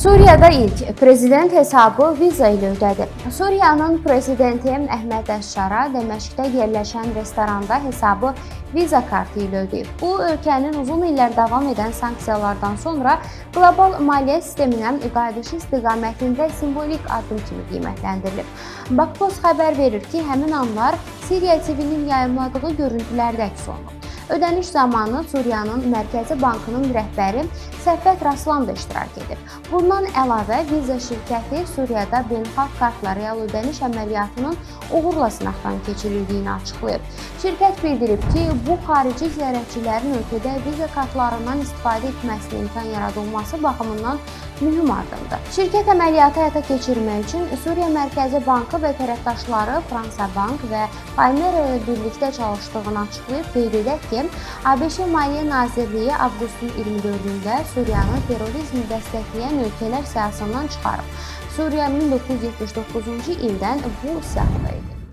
Suriyada ilk prezident hesabı viza ilə ödədi. Suriyanın prezidenti Əhməd Əşşara Dəməşqdə yerləşən restoranda hesabı viza kartı ilə ödəyib. Bu, ölkənin uzun illər davam edən sanksiyalardan sonra qlobal maliyyə sisteminə qayıdışı istiqamətində simvolik addım kimi qiymətləndirilir. Bakpost xəbər verir ki, həmin anlar Siriya TV-nin yayımladığı görüntülərdə əks olunub. Ödəniş zamanı Suriyanın Mərkəzi Bankının rəhbəri Səfət Raslan da iştirak edib. Bundan əlavə, viza şirkəti Suriyada beynəlxalq kartla real ödəniş əməliyyatının uğurla sınaqdan keçirildiyini açıqlayıb. Şirkət bildirib ki, bu xarici ziyarətçilərin ölkədə viza kartlarından istifadə etməsinə imkan yaradılması baxımından mühüm addımdır. Şirkət əməliyyatı həyata keçirmək üçün Suriya Mərkəzi Bankı və tərəfdaşları Fransa Bank və Palmera ilə birlikdə çalışdığını açıqlayıb. Qeyd edək ki, ABŞ Maliyyə Nazirliyi avqustun 24-də Suriyanı terrorizmi dəstəkləyən ölkələr siyahısından çıxarıb. Suriya 1979-cu ildən bu siyahıda idi.